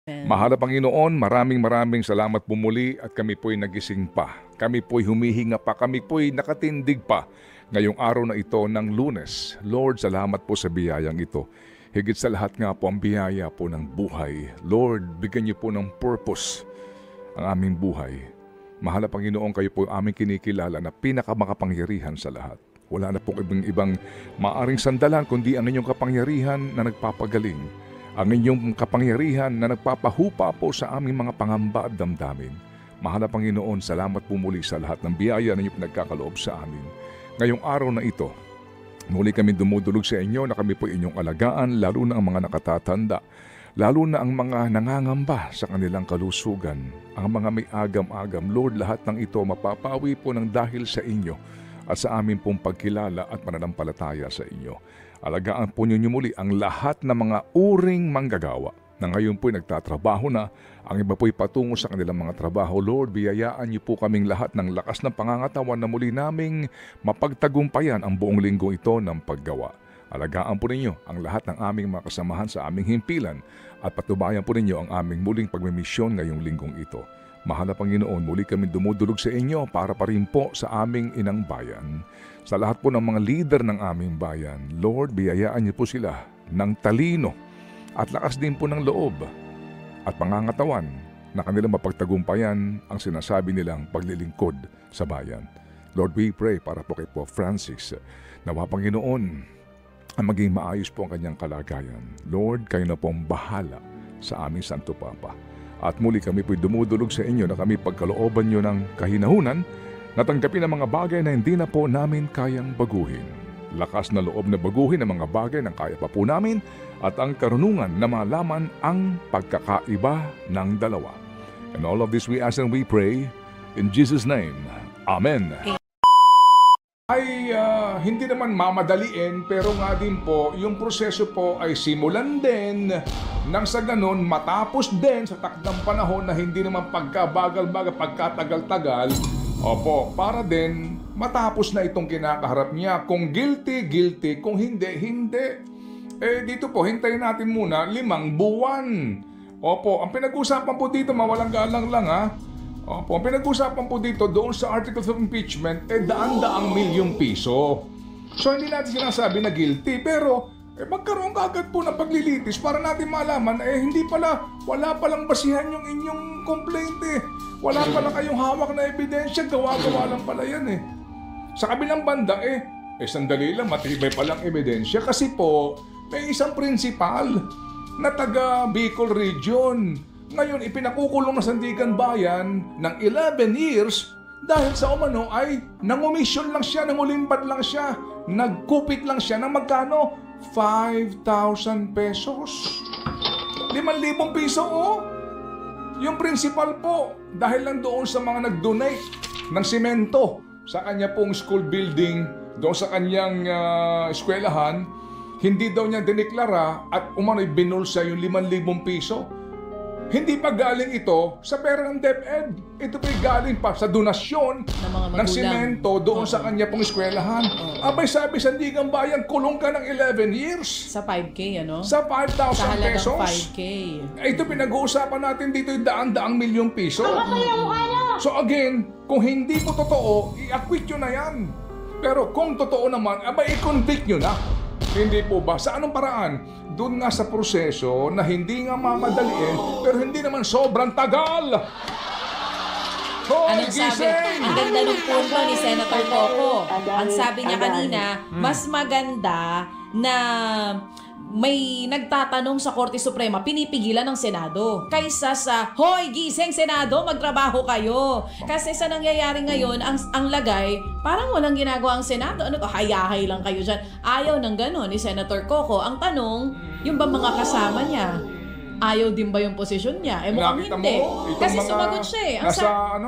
Mahal na Panginoon, maraming salamat po muli at kami po'y nagising pa. Kami po'y humihinga pa, kami po'y nakatindig pa ngayong araw na ito ng Lunes. Lord, salamat po sa biyayang ito. Higit sa lahat nga po ang biyaya po ng buhay. Lord, bigyan niyo po ng purpose ang aming buhay. Mahal na Panginoon, kayo po aming kinikilala na pinakamakapangyarihan sa lahat. Wala na po ibang maaring sandalan kundi ang inyong kapangyarihan na nagpapagaling. Ang inyong kapangyarihan na nagpapahupa po sa aming mga pangamba at damdamin. Mahal na Panginoon, salamat po muli sa lahat ng biyaya na inyong pinagkakaloob sa amin. Ngayong araw na ito, muli kami dumudulog sa inyo na kami po inyong alagaan, lalo na ang mga nakatatanda, lalo na ang mga nangangamba sa kanilang kalusugan, ang mga may agam-agam. Lord, lahat ng ito mapapawi po ng dahil sa inyo at sa amin pong pagkilala at pananampalataya sa inyo. Alagaan po ninyo muli ang lahat ng mga uring manggagawa na ngayon po'y nagtatrabaho na, ang iba po'y patungo sa kanilang mga trabaho. Lord, biyayaan niyo po kaming lahat ng lakas ng pangangatawan na muli naming mapagtagumpayan ang buong linggo ito ng paggawa. Alagaan po ninyo ang lahat ng aming mga kasamahan sa aming himpilan at patubayan po ninyo ang aming muling pagmimisyon ngayong linggong ito. Mahal na Panginoon, muli kami dumudulog sa inyo para pa rin po sa aming inang bayan. Sa lahat po ng mga leader ng aming bayan, Lord, biyayaan niyo po sila ng talino at lakas din po ng loob at pangangatawan na kanilang mapagtagumpayan ang sinasabi nilang paglilingkod sa bayan. Lord, we pray para po kay Pope Francis. Nawa Panginoon, ang maging maayos po ang kanyang kalagayan. Lord, kayo na po ang bahala sa aming Santo Papa. At muli kami po'y dumudulog sa inyo na kami pagkalooban nyo ng kahinahunan na tanggapin ang mga bagay na hindi na po namin kayang baguhin. Lakas na loob na baguhin ang mga bagay na kaya pa po namin at ang karunungan na malaman ang pagkakaiba ng dalawa. And all of this we ask and we pray in Jesus' name. Amen. Ay hindi naman mamadaliin pero nga din po yung proseso po ay simulan din nang sa ganon matapos din sa takdang panahon na hindi naman pagkabagal-bagal, pagkatagal-tagal. Opo, para din matapos na itong kinakaharap niya. Kung guilty, guilty. Kung hindi, hindi. Dito po, hintayin natin muna 5 buwan. Opo, ang pinag-usapan po dito, mawalang galang lang ha. Opo, ang pinag-usapan po dito doon sa articles of impeachment, daan-daang milyong piso. So hindi natin sinasabi na guilty, pero magkaroon ka agad po ng paglilitis para natin malaman, hindi pala, wala palang basihan yung inyong complaint Wala pala kayong hawak na ebidensya, gawa-gawa lang pala yan Sa kabilang banda sandali lang, matibay palang ebidensya kasi po, may isang principal na taga Bicol Region. Ngayon, ipinakukulong na Sandigan Bayan ng 11 years dahil sa umano ay nangumisyon lang siya, nangulimbad lang siya, nagkupit lang siya ng magkano? 5,000 pesos. 5,000 piso Yung principal po, dahil lang doon sa mga nag-donate ng simento sa kanya pong school building, doon sa kanyang eskwelahan, hindi daw niya dineklara at umano'y binulsa yung 5,000 piso. Hindi pa galing ito sa pera ng DepEd. Ito pa'y galing pa sa donasyon ng simento doon sa kanya pong eskwelahan. Abay sabi, Sandigan Bayan, kulong ka ng 11 years. Sa 5K, ano? Sa 5,000 pesos. 5K. Ito pinag-uusapan natin dito yung daan-daang milyong piso. So again, kung hindi po totoo, i-acquit nyo na yan. Pero kung totoo naman, abay i-convict nyo na. Hindi po ba? Sa anong paraan? Doon nga sa proseso na hindi nga mamadaliin, pero hindi naman sobrang tagal. Anong sabi? Ang ganda ng punto ni Senator Coco. Ang sabi niya kanina, mas maganda na may nagtatanong sa Korte Suprema, pinipigilan ng Senado. Kaysa sa, hoy, gising Senado, magtrabaho kayo. Kasi sa nangyayari ngayon, ang lagay, parang walang ginagawa ang Senado. Ano to, hayahay lang kayo dyan. Ayaw ng gano'n ni Senator Coco. Ang tanong, yung ba mga kasama niya, ayaw din ba yung posisyon niya? Mukhang hindi. Kasi sumagot siya Nasa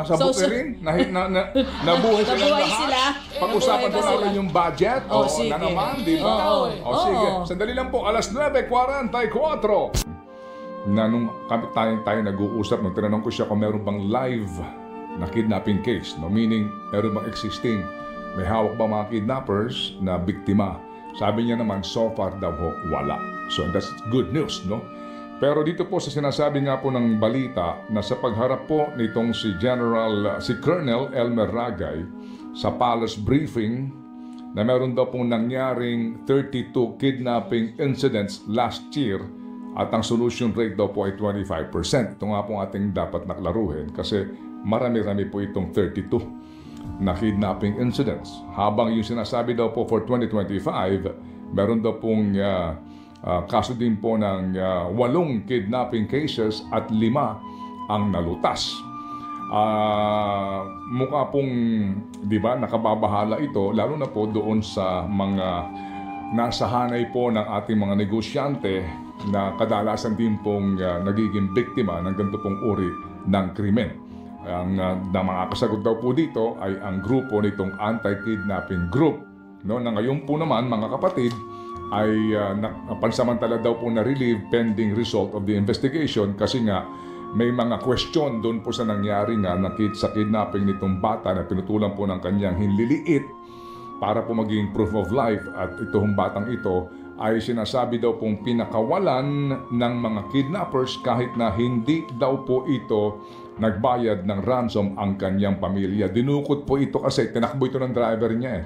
nasa bukirin, nabuhay sila. Pag-usapan doon natin yung budget. Na naman, di ba? Sige. Sandali lang po, alas 9:44. Nung tayo nag-uusap, nung tinanong ko siya kung meron bang live na kidnapping case. Meaning, meron bang existing. May hawak ba mga kidnappers na biktima? Sabi niya naman, so far daw wala. So that's good news, no? Pero dito po sa sinasabi nga po ng balita na sa pagharap po nitong si Colonel Elmer Ragay sa palace briefing na meron daw pong nangyaring 32 kidnapping incidents last year at ang solution rate daw po ay 25%. Ito nga po ating dapat naklaruhin kasi marami-rami po itong 32 na kidnapping incidents. Habang yung sinasabi daw po for 2025, meron daw pong kaso din po ng 8 kidnapping cases at 5 ang nalutas. Mukha pong, di ba, nakababahala ito, lalo na po doon sa mga nasa hanay po ng ating mga negosyante na kadalasan din pong nagiging biktima ng ganito pong uri ng krimen. Ang mga kasagot daw po dito ay ang grupo nitong anti-kidnapping group. No, na ngayon po naman, mga kapatid, ay pansamantala daw po na-relieve pending result of the investigation kasi nga may mga question doon po sa nangyari nga sa kidnapping nitong bata na pinutulan po ng kanyang hinliliit para po maging proof of life at itong batang ito ay sinasabi daw pong pinakawalan ng mga kidnappers kahit na hindi daw po ito nagbayad ng ransom ang kanyang pamilya. Dinukot po ito kasi tinakbo ito ng driver niya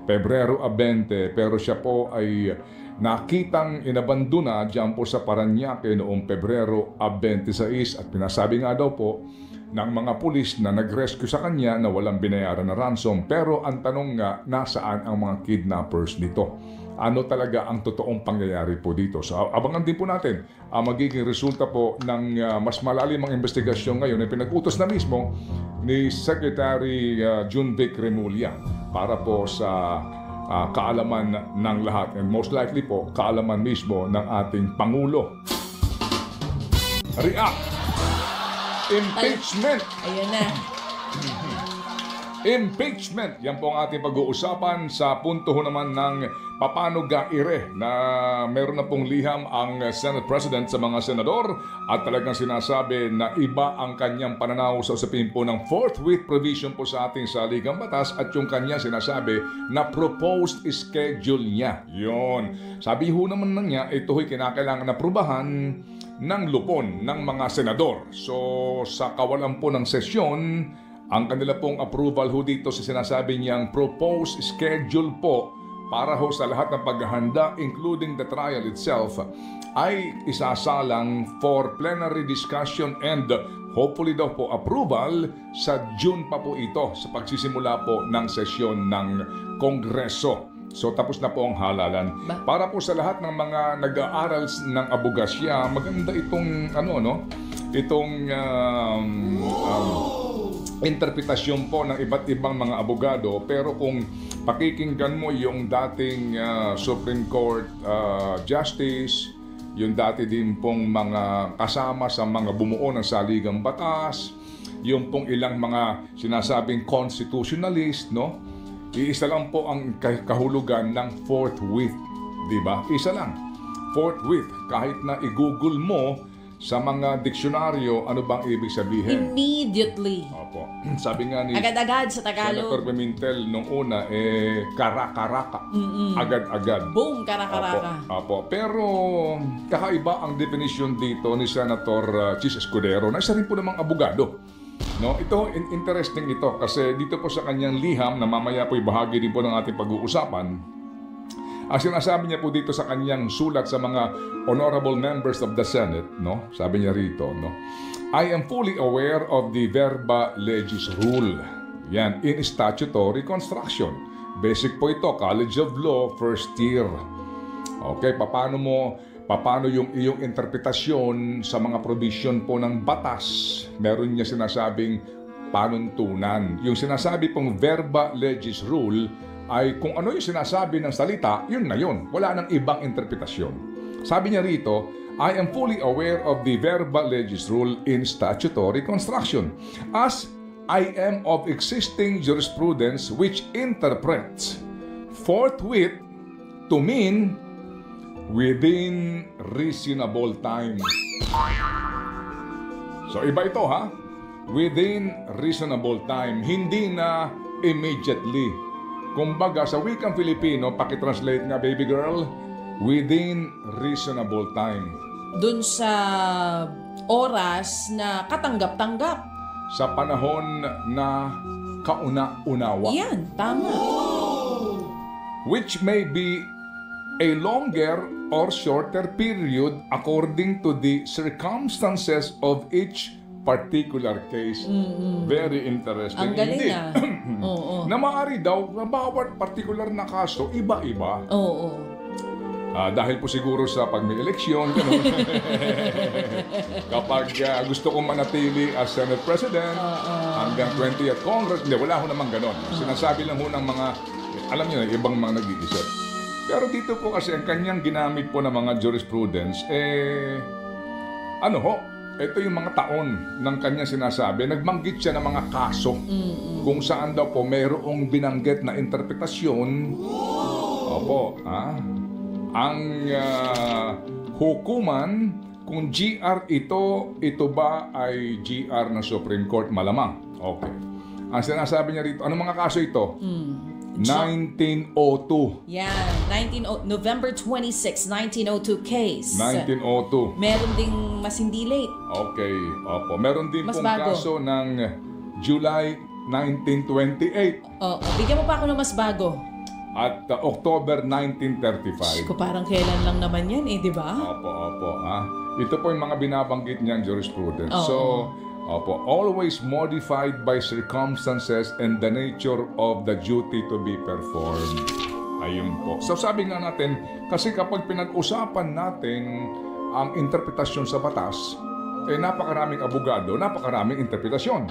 Pebrero 20, pero siya po ay nakitang inabandona dyan po sa Parañaque noong Pebrero 26 at pinasabi nga daw po ng mga pulis na nag-rescue sa kanya na walang binayaran na ransom. Pero ang tanong nga, nasaan ang mga kidnappers nito? Ano talaga ang totoong pangyayari po dito? So abangan din po natin ang magiging resulta po ng mas malalim ang investigasyon ngayon na pinag-utos na mismo ni Secretary Junvic Remulla para po sa kaalaman ng lahat and most likely po kaalaman mismo ng ating Pangulo. React! Impeachment! Ayun na. Impeachment! Yan po ang ating pag-uusapan sa punto naman ng paano gaire na meron na pong liham ang Senate President sa mga senador at talagang sinasabi na iba ang kanyang pananaw sa usapin po ng forthwith provision po sa ating saligang batas at yung kanyang sinasabi na proposed schedule niya. Yun. Sabi ho naman na niya, ito ho'y kinakailangan na prubahan ng lupon ng mga senador. So sa kawalan po ng sesyon, ang kanila pong approval ho dito sa sinasabi niyang proposed schedule po para ho sa lahat ng paghahanda including the trial itself ay isasalang for plenary discussion and hopefully daw po approval sa June pa po ito sa pagsisimula po ng sesyon ng Kongreso. So tapos na po ang halalan. Para po sa lahat ng mga nag-aaral ng abogasya, maganda itong itong interpretasyon po ng iba't ibang mga abogado, pero kung pakikinggan mo yung dating Supreme Court Justice, yung dati din pong mga kasama sa mga bumuo ng saligang batas, yung pong ilang mga sinasabing constitutionalist, no? Iisa lang po ang kahulugan ng forthwith, di ba? Isa lang, forthwith. Kahit na i-google mo sa mga diksyonaryo, ano bang ibig sabihin? Immediately. Opo. Sabi nga ni agad-agad sa Tagalog. Senator Pimentel nung una, kara-karaka. Agad-agad. Boom, kara-karaka. Opo. Pero kakaiba ang definition dito ni Senator Chis Escudero na isa rin po namang abogado. No, ito interesting ito kasi dito po sa kanyang liham na mamaya po ibahagi din po ng ating pag-uusapan. Ang sinasabi niya po dito sa kanyang sulat sa mga honorable members of the Senate, no? Sabi niya rito, no? I am fully aware of the verba legis rule. Yan, in statutory construction. Basic po ito, College of Law, first year. Okay, paano yung iyong interpretasyon sa mga provision po ng batas? Meron niya sinasabing panuntunan. Yung sinasabi pong verba legis rule ay kung ano yung sinasabi ng salita, yun na yun. Wala nang ibang interpretasyon. Sabi niya rito, I am fully aware of the verba legis rule in statutory construction, as I am of existing jurisprudence which interprets forthwith to mean within reasonable time. So iba ito ha, within reasonable time, hindi na immediately. Kumbaga, sa wikang Filipino, pakitranslate nga, baby girl, within reasonable time. dun sa oras na katanggap-tanggap. Sa panahon na kauna-unawa. Yan, tama. Which may be a longer or shorter period according to the circumstances of each particular case. Very interesting Ang galing indeed. ah. Oo. Na maaari daw, na bawat particular na kaso, iba-iba. Oo. Dahil po siguro sa pag may eleksyon, ganun. Kapag gusto kong manatili as Senate President hanggang 20th Congress, hindi, wala ho naman ganun. Sinasabi lang ho ng mga, alam niyo na, ibang mga nag-iisip. Pero dito po kasi ang kanyang ginamit po ng mga jurisprudence, ito yung mga taon ng kanyang sinasabi, nagbanggit siya ng mga kaso kung saan daw po mayroong binanggit na interpretasyon. Ang hukuman, kung GR ito ba ay GR ng Supreme Court? Malamang. Okay. Ang sinasabi niya rito, anong mga kaso ito? 1902. Yan, November 26, 1902 case. 1902. Meron ding mas hindi late. Okay. Opo. Meron din Mas pong bago. kaso ng July 1928 Oo. Bigyan mo pa ako ng mas bago. at October 1935. Ko parang kailan lang naman yan di ba? Opo. Ito po yung mga binabanggit niyang jurisprudence. Oo. So, always modified by circumstances and the nature of the duty to be performed. Ayun po. So sabi nga natin, kasi kapag pinag-usapan natin ang interpretasyon sa batas, napakaraming abogado, napakaraming interpretasyon.